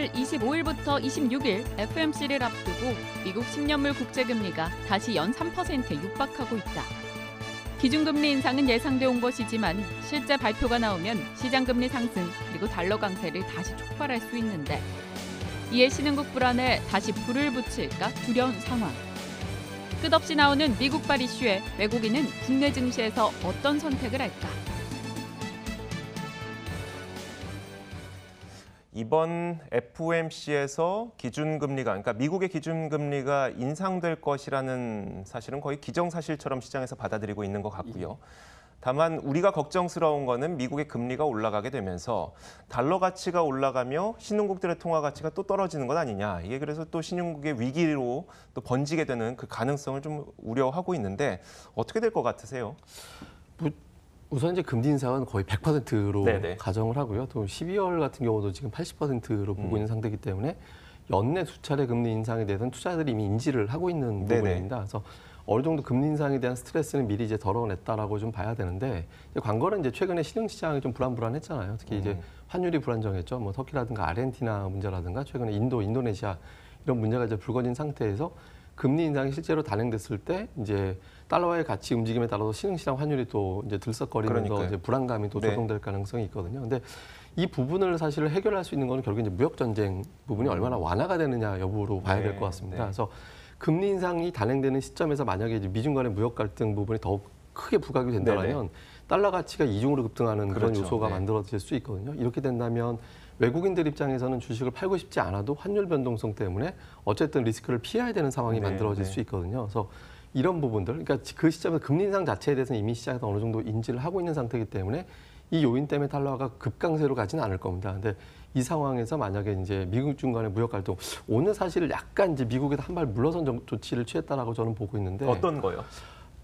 오늘 25일부터 26일 FOMC를 앞두고 미국 10년물 국채금리가 다시 연 3%에 육박하고 있다. 기준금리 인상은 예상돼 온 것이지만 실제 발표가 나오면 시장금리 상승 그리고 달러 강세를 다시 촉발할 수 있는데 이에 신흥국 불안에 다시 불을 붙일까 두려운 상황. 끝없이 나오는 미국발 이슈에 외국인은 국내 증시에서 어떤 선택을 할까? 이번 FOMC에서 기준금리가, 그러니까 미국의 기준금리가 인상될 것이라는 사실은 거의 기정사실처럼 시장에서 받아들이고 있는 것 같고요. 다만 우리가 걱정스러운 거는 미국의 금리가 올라가게 되면서 달러 가치가 올라가며 신흥국들의 통화 가치가 또 떨어지는 것 아니냐. 이게 그래서 또 신흥국의 위기로 또 번지게 되는 그 가능성을 좀 우려하고 있는데 어떻게 될 것 같으세요? 우선 이제 금리 인상은 거의 100%로 네네. 가정을 하고요. 또 12월 같은 경우도 지금 80%로 보고 있는 상태이기 때문에 연내 수차례 금리 인상에 대해서는 투자자들이 이미 인지를 하고 있는 네네. 부분입니다. 그래서 어느 정도 금리 인상에 대한 스트레스는 미리 이제 덜어냈다라고 좀 봐야 되는데 관건은 이제 최근에 신흥 시장이 좀 불안했잖아요. 특히 이제 환율이 불안정했죠. 뭐 터키라든가 아르헨티나 문제라든가 최근에 인도, 인도네시아 이런 문제가 이제 불거진 상태에서 금리 인상이 실제로 단행됐을 때 이제 달러와의 가치 움직임에 따라서 신흥시장 환율이 또 이제 들썩거리면서 이제 불안감이 또 조성될 가능성이 있거든요. 근데 이 부분을 사실 해결할 수 있는 거는 결국 이제 무역 전쟁 부분이 얼마나 완화가 되느냐 여부로 봐야 될 것 같습니다. 그래서 금리 인상이 단행되는 시점에서 만약에 이제 미중 간의 무역 갈등 부분이 더욱 크게 부각이 된다면 달러 가치가 이중으로 급등하는 그런 요소가 만들어질 수 있거든요. 이렇게 된다면 외국인들 입장에서는 주식을 팔고 싶지 않아도 환율 변동성 때문에 어쨌든 리스크를 피해야 되는 상황이 만들어질 수 있거든요. 그래서 이런 부분들, 그러니까 그 시점에서 금리 인상 자체에 대해서는 이미 시장에서 어느 정도 인지를 하고 있는 상태이기 때문에 이 요인 때문에 달러가 급강세로 가지는 않을 겁니다. 근데 이 상황에서 만약에 이제 미국 중 간의 무역 갈등, 오늘 사실 약간 이제 미국에서 한 발 물러선 조치를 취했다라고 저는 보고 있는데 어떤 거요?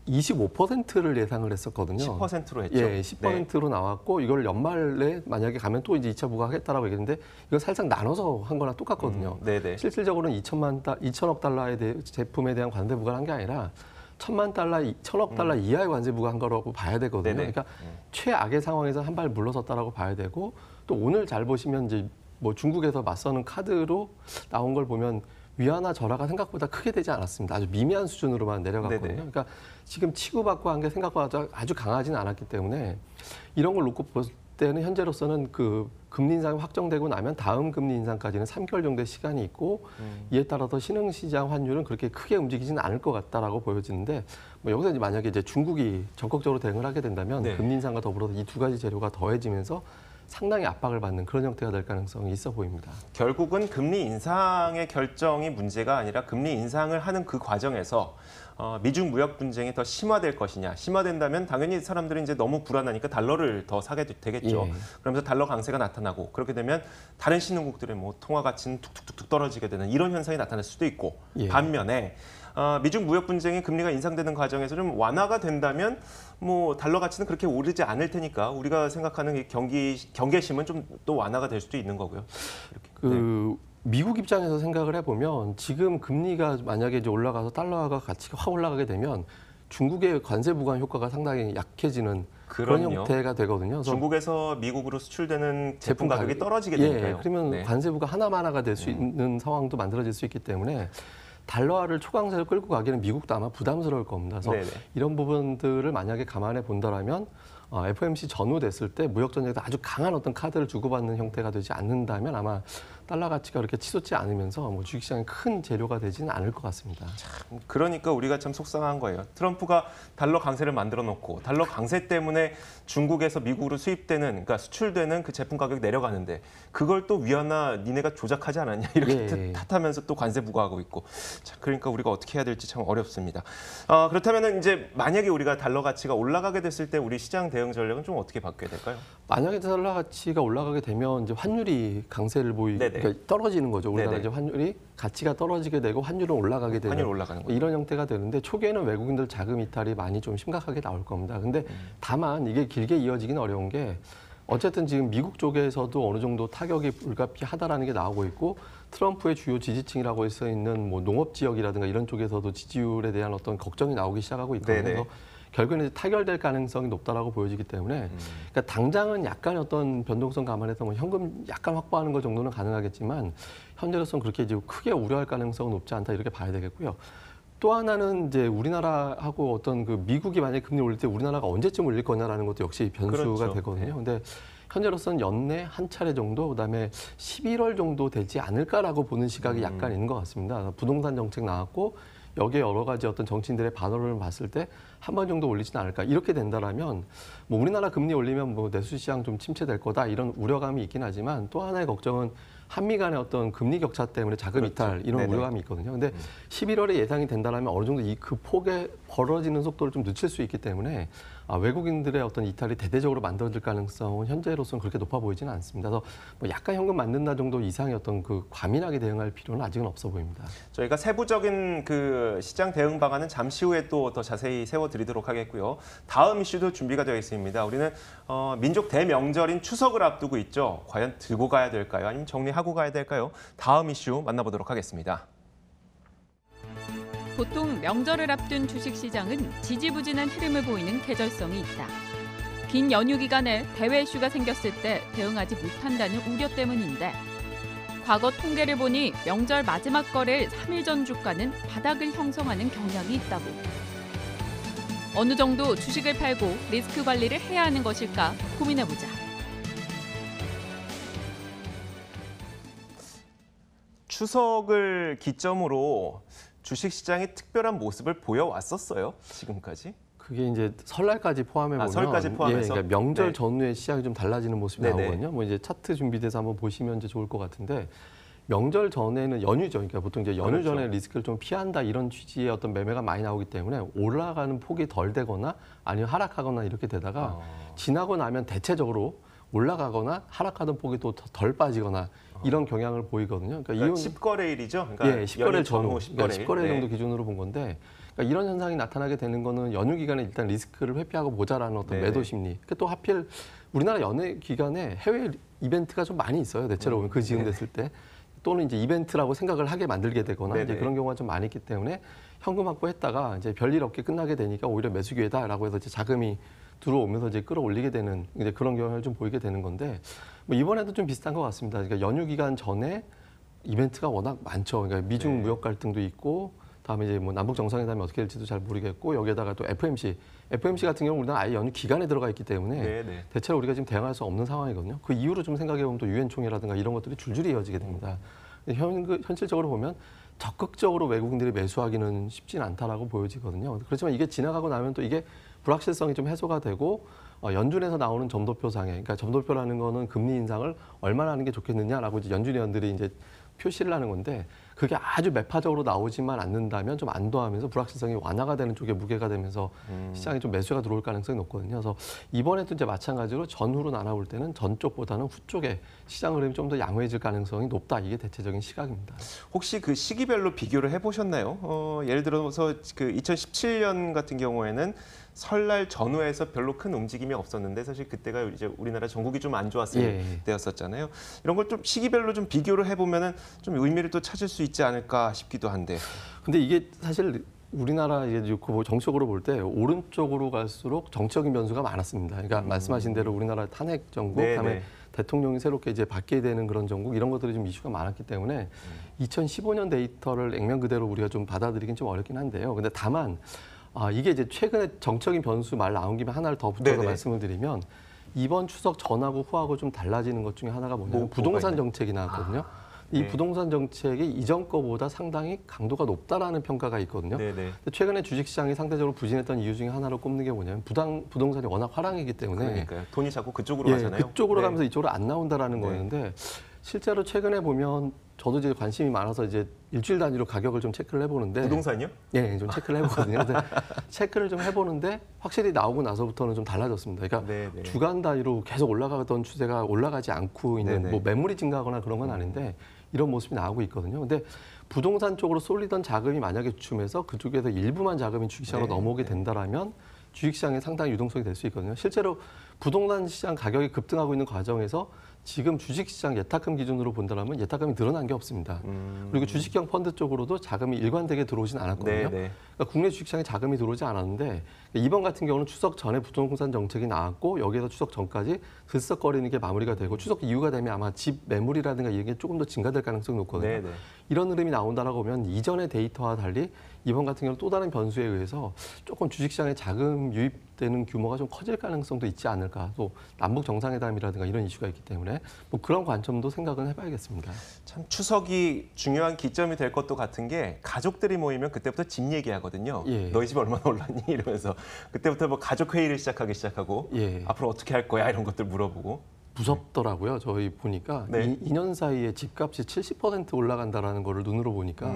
25%를 예상을 했었거든요. 10%로 했죠. 예, 10%로 나왔고 이걸 연말에 만약에 가면 또 이제 2차 부과하겠다라고 얘기했는데 이건 사실상 나눠서 한 거랑 똑같거든요. 실질적으로는 2천억 달러에 대해 제품에 대한 관세 부과를 한 게 아니라 1,000억 달러 이하의 관세 부과한 거라고 봐야 되거든요. 그러니까 최악의 상황에서 한 발 물러섰다라고 봐야 되고 또 오늘 잘 보시면 이제 뭐 중국에서 맞서는 카드로 나온 걸 보면 위안화 절하가 생각보다 크게 되지 않았습니다. 아주 미미한 수준으로만 내려갔거든요. 그러니까 지금 치고받고 한 게 생각보다 아주 강하지는 않았기 때문에 이런 걸 놓고 볼 때는 현재로서는 그 금리 인상이 확정되고 나면 다음 금리 인상까지는 3개월 정도의 시간이 있고 이에 따라서 신흥시장 환율은 그렇게 크게 움직이지는 않을 것 같다라고 보여지는데 뭐 여기서 이제 만약에 이제 중국이 적극적으로 대응을 하게 된다면 금리 인상과 더불어서 이 두 가지 재료가 더해지면서 상당히 압박을 받는 그런 형태가 될 가능성이 있어 보입니다. 결국은 금리 인상의 결정이 문제가 아니라 금리 인상을 하는 그 과정에서 미중 무역 분쟁이 더 심화될 것이냐. 심화된다면 당연히 사람들이 이제 너무 불안하니까 달러를 더 사게 되겠죠. 그러면서 달러 강세가 나타나고 그렇게 되면 다른 신흥국들의 뭐 통화 가치는 툭툭툭 떨어지게 되는 이런 현상이 나타날 수도 있고 반면에 미중 무역 분쟁이 금리가 인상되는 과정에서 좀 완화가 된다면 뭐 달러 가치는 그렇게 오르지 않을 테니까 우리가 생각하는 이 경계심은 좀 또 완화가 될 수도 있는 거고요. 이렇게. 미국 입장에서 생각을 해보면 지금 금리가 만약에 이제 올라가서 달러가 가치가 확 올라가게 되면 중국의 관세 부과 효과가 상당히 약해지는 그런 형태가 되거든요. 그래서 중국에서 미국으로 수출되는 제품 가격이 떨어지게 되니까요. 그러면 관세 부과 하나가 될 수 있는 상황도 만들어질 수 있기 때문에 달러화를 초강세로 끌고 가기는 미국도 아마 부담스러울 겁니다. 그래서 이런 부분들을 만약에 감안해 본다라면 FOMC 전후됐을 때 무역 전쟁에서 아주 강한 어떤 카드를 주고받는 형태가 되지 않는다면 아마 달러 가치가 그렇게 치솟지 않으면서 뭐 주식시장에 큰 재료가 되지는 않을 것 같습니다. 참, 그러니까 우리가 참 속상한 거예요. 트럼프가 달러 강세를 만들어 놓고 달러 강세 때문에 중국에서 미국으로 수입되는, 그러니까 수출되는 그 제품 가격이 내려가는데 그걸 또 위안화 니네가 조작하지 않았냐 이렇게 탓하면서 또 관세 부과하고 있고. 자, 그러니까 우리가 어떻게 해야 될지 참 어렵습니다. 그렇다면 이제 만약에 우리가 달러 가치가 올라가게 됐을 때 우리 시장 대응 전략은 좀 어떻게 바뀌어야 될까요? 만약에 달러 가치가 올라가게 되면 이제 환율이 강세를 그러니까 떨어지는 거죠. 우리나라 이제 환율이 가치가 떨어지게 되고 환율은 올라가게 되는 환율 올라가는 거죠. 이런 형태가 되는데 초기에는 외국인들 자금 이탈이 많이 좀 심각하게 나올 겁니다. 근데 다만 이게 길게 이어지기는 어려운 게 어쨌든 지금 미국 쪽에서도 어느 정도 타격이 불가피하다라는 게 나오고 있고 트럼프의 주요 지지층이라고 할 수 있는 뭐 농업 지역이라든가 이런 쪽에서도 지지율에 대한 어떤 걱정이 나오기 시작하고 있거든요. 그래서 결국에는 타결될 가능성이 높다라고 보여지기 때문에 그러니까 당장은 약간 어떤 변동성 감안해서 뭐 현금 약간 확보하는 것 정도는 가능하겠지만 현재로서는 그렇게 이제 크게 우려할 가능성은 높지 않다 이렇게 봐야 되겠고요. 또 하나는 이제 우리나라하고 어떤 그 미국이 만약에 금리 올릴 때 우리나라가 언제쯤 올릴 거냐라는 것도 역시 변수가 그렇죠. 되거든요. 근데 현재로서는 연내 한 차례 정도, 그다음에 11월 정도 되지 않을까라고 보는 시각이 약간 있는 것 같습니다. 부동산 정책 나왔고 여기에 여러 가지 어떤 정치인들의 반응을 봤을 때 한 번 정도 올리지는 않을까. 이렇게 된다라면 뭐 우리나라 금리 올리면 뭐 내수 시장 좀 침체될 거다 이런 우려감이 있긴 하지만 또 하나의 걱정은 한미 간의 어떤 금리 격차 때문에 자금 그렇죠. 이탈 이런 네네. 우려감이 있거든요. 근데 11월에 예상이 된다라면 어느 정도 그 폭에 벌어지는 속도를 좀 늦출 수 있기 때문에 외국인들의 어떤 이탈이 대대적으로 만들어질 가능성은 현재로서는 그렇게 높아 보이지는 않습니다. 그래서 뭐 약간 현금 만든다 정도 이상의 어떤 그 과민하게 대응할 필요는 아직은 없어 보입니다. 저희가 세부적인 그 시장 대응 방안은 잠시 후에 또 더 자세히 세워드리도록 하겠고요. 다음 이슈도 준비가 되어 있습니다. 우리는 민족 대명절인 추석을 앞두고 있죠. 과연 들고 가야 될까요? 아니면 정리하고 가야 될까요? 다음 이슈 만나보도록 하겠습니다. 보통 명절을 앞둔 주식시장은 지지부진한 흐름을 보이는 계절성이 있다. 긴 연휴 기간에 대외 이슈가 생겼을 때 대응하지 못한다는 우려 때문인데 과거 통계를 보니 명절 마지막 거래일 3일 전 주가는 바닥을 형성하는 경향이 있다고. 어느 정도 주식을 팔고 리스크 관리를 해야 하는 것일까 고민해보자. 추석을 기점으로 주식시장이 특별한 모습을 보여왔었어요. 지금까지. 그게 이제 설날까지 포함해 보면 설까지 포함해서? 그러니까 명절 네. 전후에 시장이 좀 달라지는 모습이 네네. 나오거든요. 뭐 이제 차트 준비돼서 한번 보시면 이제 좋을 것 같은데 명절 전에는 연휴죠. 그러니까 보통 이제 연휴 그렇죠. 전에 리스크를 좀 피한다 이런 취지의 어떤 매매가 많이 나오기 때문에 올라가는 폭이 덜 되거나 아니면 하락하거나 이렇게 되다가 지나고 나면 대체적으로 올라가거나 하락하던 폭이 또 덜 빠지거나 이런 경향을 보이거든요. 그러니까 이건 10거래일이죠. 그러니까 예, 10거래일 전후, 10거래일. 그러니까 10거래일 정도 기준으로 본 건데 그러니까 이런 현상이 나타나게 되는 거는 연휴 기간에 일단 리스크를 회피하고 보자라는 어떤 네네. 매도 심리. 또 하필 우리나라 연휴 기간에 해외 이벤트가 좀 많이 있어요. 대체로 보면 그 즈음 됐을 때 또는 이제 이벤트라고 생각을 하게 만들게 되거나 이제 네네. 그런 경우가 좀 많이 있기 때문에 현금 확보했다가 이제 별일 없게 끝나게 되니까 오히려 매수 기회다라고 해서 이제 자금이 들어오면서 이제 끌어올리게 되는 이제 그런 경향을 좀 보이게 되는 건데 뭐 이번에도 좀 비슷한 것 같습니다. 그러니까 연휴 기간 전에 이벤트가 워낙 많죠. 그러니까 미중 네. 무역 갈등도 있고, 다음에 이제 뭐 남북 정상회담이 어떻게 될지도 잘 모르겠고 여기에다가 또 FMC 같은 경우는 우리나라 아예 연휴 기간에 들어가 있기 때문에 네네. 대체로 우리가 지금 대응할 수 없는 상황이거든요. 그 이후로 좀 생각해 보면 또 유엔 총회라든가 이런 것들이 줄줄이 이어지게 됩니다. 현실적으로 보면 적극적으로 외국인들이 매수하기는 쉽지는 않다라고 보여지거든요. 그렇지만 이게 지나가고 나면 또 이게 불확실성이 좀 해소가 되고 연준에서 나오는 점도표상에, 그러니까 점도표라는 거는 금리 인상을 얼마나 하는 게 좋겠느냐라고 이제 연준 위원들이 이제 표시를 하는 건데 그게 아주 매파적으로 나오지만 않는다면 좀 안도하면서 불확실성이 완화가 되는 쪽에 무게가 되면서 시장에 좀 매수가 들어올 가능성이 높거든요. 그래서 이번에도 이제 마찬가지로 전후로 나눠볼 때는 전 쪽보다는 후 쪽에 시장 흐름이 좀 더 양호해질 가능성이 높다. 이게 대체적인 시각입니다. 혹시 그 시기별로 비교를 해보셨나요? 예를 들어서 그 2017년 같은 경우에는 설날 전후에서 별로 큰 움직임이 없었는데 사실 그때가 이제 우리나라 전국이 좀 안 좋았을 예. 때였었잖아요. 이런 걸 좀 시기별로 좀 비교를 해보면은 좀 의미를 또 찾을 수 있지 않을까 싶기도 한데. 근데 이게 사실 우리나라 이제 정치적으로 볼 때 오른쪽으로 갈수록 정치적인 변수가 많았습니다. 그러니까 말씀하신 대로 우리나라 탄핵 정국, 네네. 그다음에 대통령이 새롭게 이제 바뀌게 되는 그런 정국 이런 것들이 좀 이슈가 많았기 때문에 2015년 데이터를 액면 그대로 우리가 좀 받아들이긴 좀 어렵긴 한데요. 근데 다만 이게 이제 최근에 정적인 변수 말 나온 김에 하나를 더 붙여서 네네. 말씀을 드리면 이번 추석 전하고 후하고 좀 달라지는 것 중에 하나가 뭐냐면 부동산 있나요? 정책이 나왔거든요. 이 네. 부동산 정책이 이전 거보다 상당히 강도가 높다라는 평가가 있거든요. 네네. 근데 최근에 주식시장이 상대적으로 부진했던 이유 중에 하나로 꼽는 게 뭐냐면 부동산이 워낙 화랑이기 때문에 그러니까요. 돈이 자꾸 그쪽으로 가잖아요. 그쪽으로 네. 가면서 이쪽으로 안 나온다라는 네. 거였는데 실제로 최근에 보면 저도 이제 관심이 많아서 이제 일주일 단위로 가격을 좀 체크를 해보는데 부동산이요? 예, 좀 체크를 해보거든요. 근데 체크를 좀 해보는데 확실히 나오고 나서부터는 좀 달라졌습니다. 그러니까 네네. 주간 단위로 계속 올라가던 추세가 올라가지 않고 있는 네네. 뭐 매물이 증가하거나 그런 건 아닌데 이런 모습이 나오고 있거든요. 근데 부동산 쪽으로 쏠리던 자금이 만약에 주춤해서 그쪽에서 일부만 자금이 주식시장으로 네, 넘어오게 네. 된다라면 주식시장에 상당히 유동성이 될 수 있거든요. 실제로 부동산 시장 가격이 급등하고 있는 과정에서 지금 주식시장 예탁금 기준으로 본다면 예탁금이 늘어난 게 없습니다. 그리고 주식형 펀드 쪽으로도 자금이 일관되게 들어오진 않았거든요. 네. 그러니까 국내 주식시장에 자금이 들어오지 않았는데 이번 같은 경우는 추석 전에 부동산 정책이 나왔고 여기에서 추석 전까지 들썩거리는 게 마무리가 되고 추석 이후가 되면 아마 집 매물이라든가 이게 조금 더 증가될 가능성이 높거든요. 네. 이런 흐름이 나온다라고 보면 이전의 데이터와 달리 이번 같은 경우는 또 다른 변수에 의해서 조금 주식시장에 자금 유입되는 규모가 좀 커질 가능성도 있지 않을까. 또 남북 정상회담이라든가 이런 이슈가 있기 때문에 뭐 그런 관점도 생각은 해봐야겠습니다. 참 추석이 중요한 기점이 될 것도 같은 게 가족들이 모이면 그때부터 집 얘기하거든요. 예. 너희 집 얼마나 올랐니? 이러면서 그때부터 뭐 가족 회의를 시작하고 예. 앞으로 어떻게 할 거야? 이런 것들 물어보고. 무섭더라고요. 저희 보니까 네. 2년 사이에 집값이 70% 올라간다라는 거를 눈으로 보니까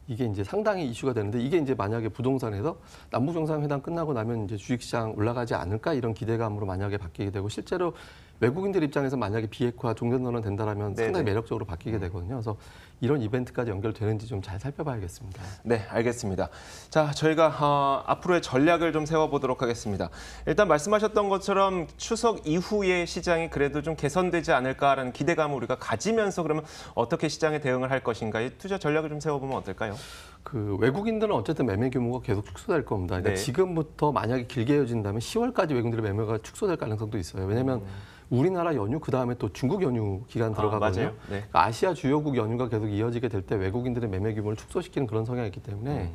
이게 이제 상당히 이슈가 되는데 이게 이제 만약에 부동산에서 남북 정상회담 끝나고 나면 이제 주식시장 올라가지 않을까 이런 기대감으로 만약에 바뀌게 되고 실제로 외국인들 입장에서 만약에 비핵화 종전선언 된다라면 상당히 매력적으로 바뀌게 되거든요. 그래서 이런 이벤트까지 연결되는지 좀 잘 살펴봐야겠습니다. 네, 알겠습니다. 자, 저희가 앞으로의 전략을 좀 세워보도록 하겠습니다. 일단 말씀하셨던 것처럼 추석 이후에 시장이 그래도 좀 개선되지 않을까라는 기대감을 우리가 가지면서 그러면 어떻게 시장에 대응을 할 것인가 이 투자 전략을 좀 세워보면 어떨까요? 그 외국인들은 어쨌든 매매 규모가 계속 축소될 겁니다. 그러니까 네. 지금부터 만약에 길게 이어진다면 10월까지 외국인들의 매매가 축소될 가능성도 있어요. 왜냐하면 우리나라 연휴 그다음에 또 중국 연휴 기간 들어가거든요. 맞아요. 네. 그러니까 아시아 주요국 연휴가 계속 이어지게 될 때 외국인들의 매매 규모를 축소시키는 그런 성향이 있기 때문에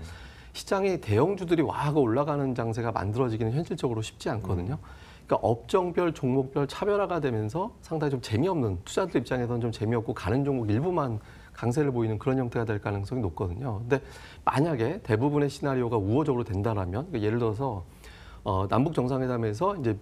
시장이 대형주들이 와하고 올라가는 장세가 만들어지기는 현실적으로 쉽지 않거든요. 그러니까 업종별, 종목별 차별화가 되면서 상당히 좀 재미없는 투자들 입장에서는 좀 재미없고 가는 종목 일부만 강세를 보이는 그런 형태가 될 가능성이 높거든요. 근데 만약에 대부분의 시나리오가 우호적으로 된다라면 그러니까 예를 들어서 남북 정상회담에서 이제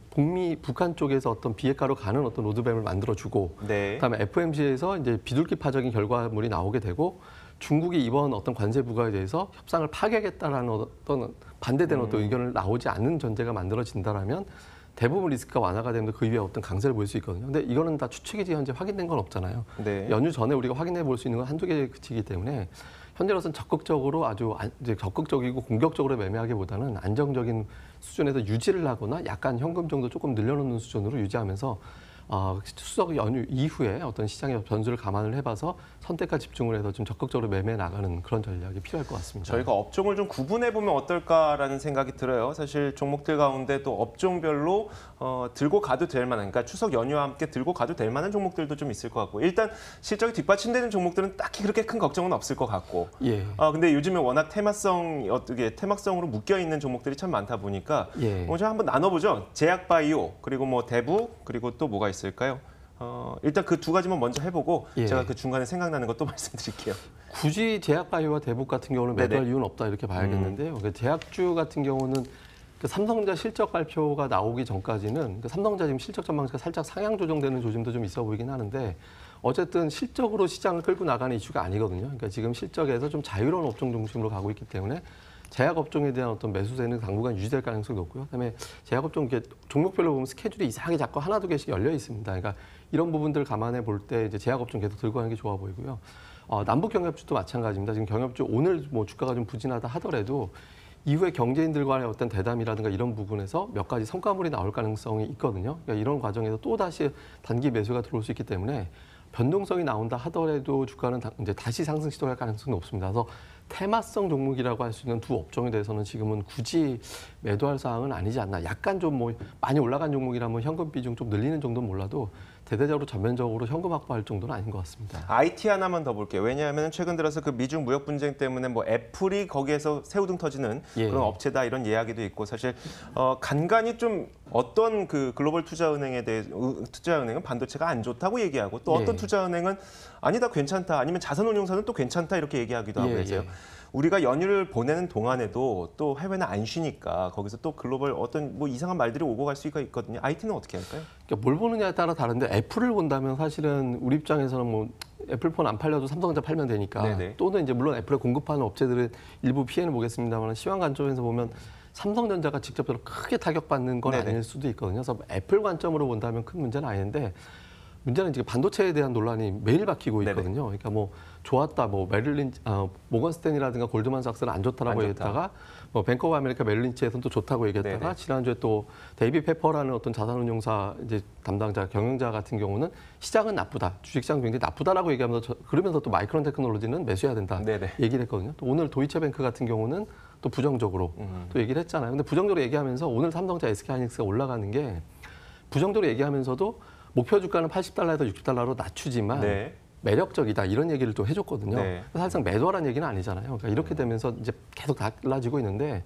북한 쪽에서 어떤 비핵화로 가는 어떤 로드맵을 만들어주고, 네. 그다음에 FOMC에서 이제 비둘기파적인 결과물이 나오게 되고, 중국이 이번 어떤 관세 부과에 대해서 협상을 파기하겠다라는 어떤 반대되는 어떤 의견을 나오지 않는 전제가 만들어진다라면 대부분 리스크가 완화가 되면서 그 위에 어떤 강세를 보일 수 있거든요. 근데 이거는 다 추측이지 현재 확인된 건 없잖아요. 네. 연휴 전에 우리가 확인해 볼 수 있는 건 한두 개에 그치기 때문에 현재로서는 적극적으로 이제 적극적이고 공격적으로 매매하기보다는 안정적인 수준에서 유지를 하거나 약간 현금 정도 조금 늘려놓는 수준으로 유지하면서 추석 연휴 이후에 어떤 시장의 변수를 감안을 해봐서 선택과 집중을 해서 좀 적극적으로 매매해 나가는 그런 전략이 필요할 것 같습니다. 저희가 업종을 좀 구분해 보면 어떨까라는 생각이 들어요. 사실 종목들 가운데 또 업종별로 들고 가도 될 만한, 그러니까 추석 연휴와 함께 들고 가도 될 만한 종목들도 좀 있을 것 같고, 일단 실적이 뒷받침되는 종목들은 딱히 그렇게 큰 걱정은 없을 것 같고. 예. 근데 요즘에 워낙 테마성으로 묶여 있는 종목들이 참 많다 보니까 예. 먼저 한번 나눠보죠. 제약바이오 그리고 뭐 대부 그리고 또 뭐가 있을까요? 일단 그 두 가지만 먼저 해보고 예. 제가 그 중간에 생각나는 것도 말씀드릴게요. 굳이 제약바이오와 대북 같은 경우는 매도할 네네. 이유는 없다 이렇게 봐야겠는데요. 제약주 같은 경우는 그 삼성전자 실적 발표가 나오기 전까지는 삼성전자 지금 실적 전망치가 살짝 상향 조정되는 조짐도 좀 있어 보이긴 하는데 어쨌든 실적으로 시장을 끌고 나가는 이슈가 아니거든요. 그러니까 지금 실적에서 좀 자유로운 업종 중심으로 가고 있기 때문에 제약 업종에 대한 어떤 매수세는 당분간 유지될 가능성이 높고요. 그다음에 제약 업종 종목별로 보면 스케줄이 이상하게 자꾸 하나 두 개씩 열려 있습니다. 그러니까 이런 부분들 감안해 볼 때 이제 제약 업종 계속 들고 가는 게 좋아 보이고요. 남북 경협주도 마찬가지입니다. 지금 경협주 오늘 뭐 주가가 좀 부진하다 하더라도 이후에 경제인들과의 어떤 대담이라든가 이런 부분에서 몇 가지 성과물이 나올 가능성이 있거든요. 그러니까 이런 과정에서 또 다시 단기 매수가 들어올 수 있기 때문에 변동성이 나온다 하더라도 주가는 이제 다시 상승 시도할 가능성이 높습니다. 그래서 테마성 종목이라고 할 수 있는 두 업종에 대해서는 지금은 굳이 매도할 사항은 아니지 않나. 약간 좀 뭐 많이 올라간 종목이라면 현금 비중 좀 늘리는 정도는 몰라도 대대적으로 전면적으로 현금 확보할 정도는 아닌 것 같습니다. IT 하나만 더 볼게요. 왜냐하면 최근 들어서 그 미중 무역 분쟁 때문에 뭐 애플이 거기에서 새우등 터지는 예. 그런 업체다 이런 이야기도 있고 사실 간간이 좀 어떤 그 글로벌 투자은행은 반도체가 안 좋다고 얘기하고 또 어떤 예. 투자은행은 아니다 괜찮다 아니면 자산운용사는 또 괜찮다 이렇게 얘기하기도 하고 예, 해서요. 예. 우리가 연휴를 보내는 동안에도 또 해외는 안 쉬니까 거기서 또 글로벌 어떤 뭐 이상한 말들이 오고 갈 수가 있거든요. IT는 어떻게 할까요? 그러니까 뭘 보느냐에 따라 다른데 애플을 본다면 사실은 우리 입장에서는 뭐 애플폰 안 팔려도 삼성전자 팔면 되니까 네네. 또는 이제 물론 애플에 공급하는 업체들은 일부 피해는 보겠습니다만 시황 관점에서 보면 삼성전자가 직접적으로 크게 타격받는 건 네네. 아닐 수도 있거든요. 그래서 애플 관점으로 본다면 큰 문제는 아닌데 문제는 지금 반도체에 대한 논란이 매일 바뀌고 네네. 있거든요. 그러니까 뭐 좋았다, 뭐 모건스탠이라든가 골드만삭스는 안 좋다라고 안 좋다. 얘기했다가 뭐 뱅크 오브 아메리카 멜린치에서는 또 좋다고 얘기했다가 네네. 지난주에 또 데이비 페퍼라는 어떤 자산운용사 이제 담당자 경영자 같은 경우는 시장은 나쁘다, 주식시장 굉장히 나쁘다라고 얘기하면서 그러면서 또 마이크론 테크놀로지는 매수해야 된다 네네. 얘기를 했거든요. 또 오늘 도이체뱅크 같은 경우는 또 부정적으로 또 얘기를 했잖아요. 근데 부정적으로 얘기하면서 오늘 삼성전자 SK하이닉스가 올라가는 게 부정적으로 얘기하면서도 목표 주가는 80달러에서 60달러로 낮추지만 네. 매력적이다 이런 얘기를 또 해줬거든요. 네. 사실상 매도하라는 얘기는 아니잖아요. 그러니까 이렇게 되면서 이제 계속 달라지고 있는데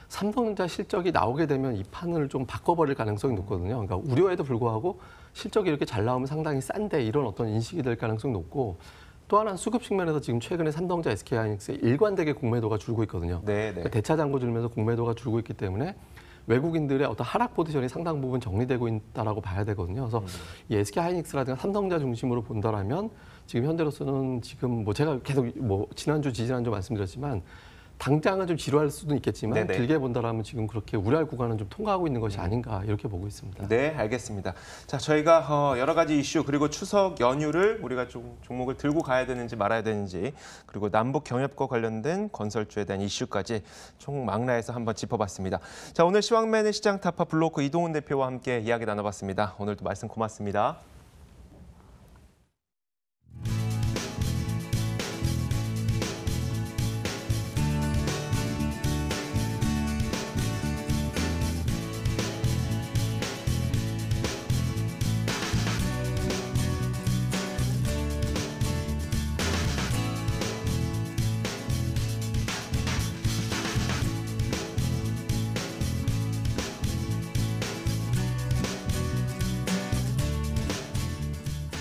삼성전자 실적이 나오게 되면 이 판을 좀 바꿔버릴 가능성이 높거든요. 그러니까 우려에도 불구하고 실적이 이렇게 잘 나오면 상당히 싼데 이런 어떤 인식이 될 가능성이 높고 또 하나는 수급 측면에서 지금 최근에 삼성전자 SK하이닉스의 일관되게 공매도가 줄고 있거든요. 네, 네. 그러니까 대차 잔고 줄면서 공매도가 줄고 있기 때문에 외국인들의 어떤 하락 포지션이 상당 부분 정리되고 있다라고 봐야 되거든요. 그래서 이 SK하이닉스라든가 삼성전자 중심으로 본다라면 지금 현재로서는 지금 뭐 제가 계속 뭐 지난주, 지지난주 말씀드렸지만 당장은 좀 지루할 수도 있겠지만 네네. 길게 본다라면 지금 그렇게 우려할 구간은 좀 통과하고 있는 것이 아닌가 이렇게 보고 있습니다. 네, 알겠습니다. 자, 저희가 여러 가지 이슈 그리고 추석 연휴를 우리가 좀 종목을 들고 가야 되는지 말아야 되는지 그리고 남북 경협과 관련된 건설주에 대한 이슈까지 총 망라해서 한번 짚어봤습니다. 자, 오늘 시황맨의 시장 타파 블로크 이동훈 대표와 함께 이야기 나눠봤습니다. 오늘도 말씀 고맙습니다.